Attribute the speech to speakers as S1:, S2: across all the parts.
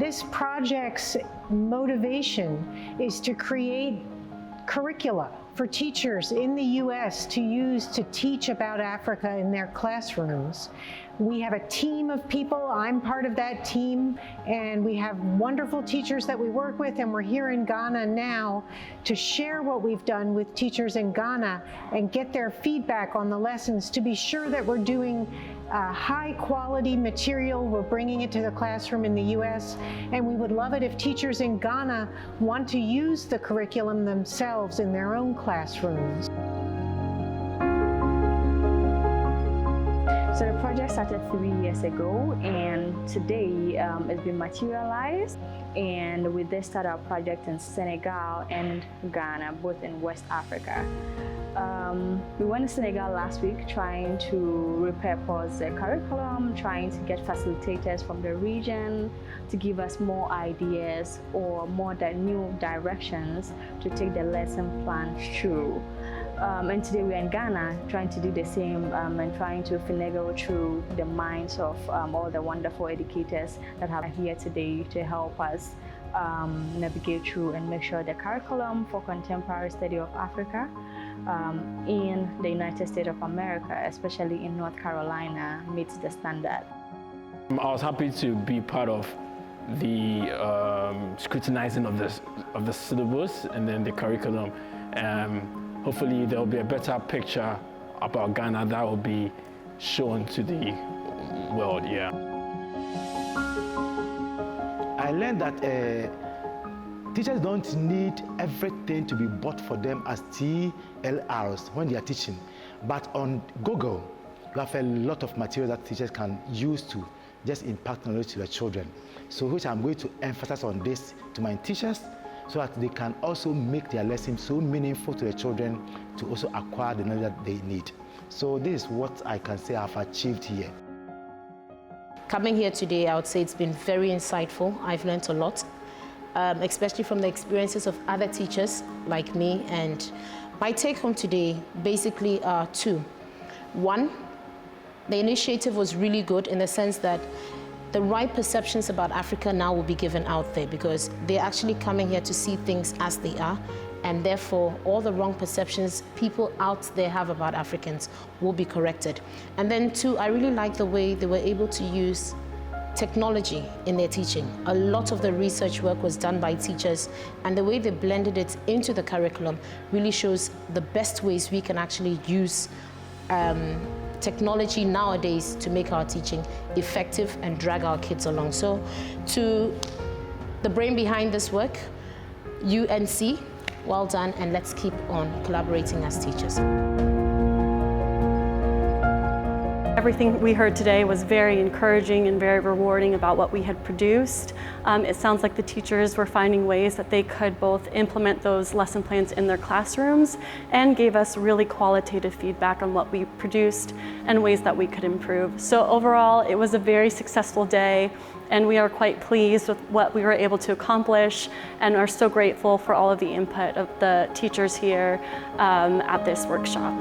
S1: This project's motivation is to create curricula for teachers in the U.S. to use to teach about Africa in their classrooms. We have a team of people. I'm part of that team, and we have wonderful teachers that we work with, and we're here in Ghana now to share what we've done with teachers in Ghana and get their feedback on the lessons to be sure that we're doing high quality material. We're bringing it to the classroom in the U.S., and we would love it if teachers in Ghana want to use the curriculum themselves in their own classrooms.
S2: So the project started 3 years ago, and today it's been materialized, and we did start our project in Senegal and Ghana, both in West Africa. We went to Senegal last week trying to repurpose the curriculum, trying to get facilitators from the region to give us more ideas or more new directions to take the lesson plan through. And today we're in Ghana trying to do the same and trying to finagle through the minds of all the wonderful educators that are here today to help us navigate through and make sure the curriculum for contemporary study of Africa in the United States of America, especially in North Carolina, meets the standard.
S3: I was happy to be part of the scrutinizing of the syllabus and then the curriculum. Hopefully there will be a better picture about Ghana that will be shown to the world, yeah.
S4: I learned that teachers don't need everything to be bought for them as TLRs when they are teaching. But on Google, you have a lot of material that teachers can use to just impact knowledge to their children. So which I'm going to emphasize on this to my teachers, so that they can also make their lessons so meaningful to the children to also acquire the knowledge that they need. So this is what I can say I've achieved here.
S5: Coming here today, I would say it's been very insightful. I've learned a lot, especially from the experiences of other teachers like me. And my take home today basically are two. One, the initiative was really good in the sense that the right perceptions about Africa now will be given out there, because they're actually coming here to see things as they are, and therefore all the wrong perceptions people out there have about Africans will be corrected. And then two, I really like the way they were able to use technology in their teaching. A lot of the research work was done by teachers, and the way they blended it into the curriculum really shows the best ways we can actually use technology nowadays to make our teaching effective and drag our kids along. So to the brain behind this work, UNC, well done, and let's keep on collaborating as teachers.
S6: Everything we heard today was very encouraging and very rewarding about what we had produced. It sounds like the teachers were finding ways that they could both implement those lesson plans in their classrooms and gave us really qualitative feedback on what we produced and ways that we could improve. So overall, it was a very successful day, and we are quite pleased with what we were able to accomplish and are so grateful for all of the input of the teachers here at this workshop.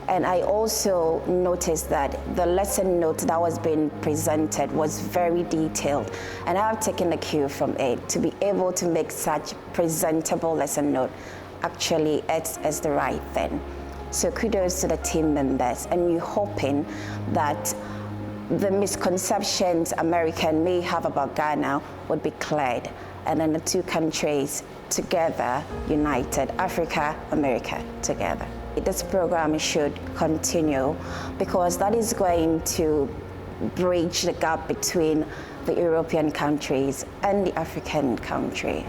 S7: And I also noticed that the lesson note that was being presented was very detailed. And I have taken the cue from it to be able to make such presentable lesson note. Actually, it's the right thing. So kudos to the team members, and we're hoping that the misconceptions American may have about Ghana would be cleared, and then the two countries together, united, Africa, America, together. This program should continue because that is going to bridge the gap between the European countries and the African country.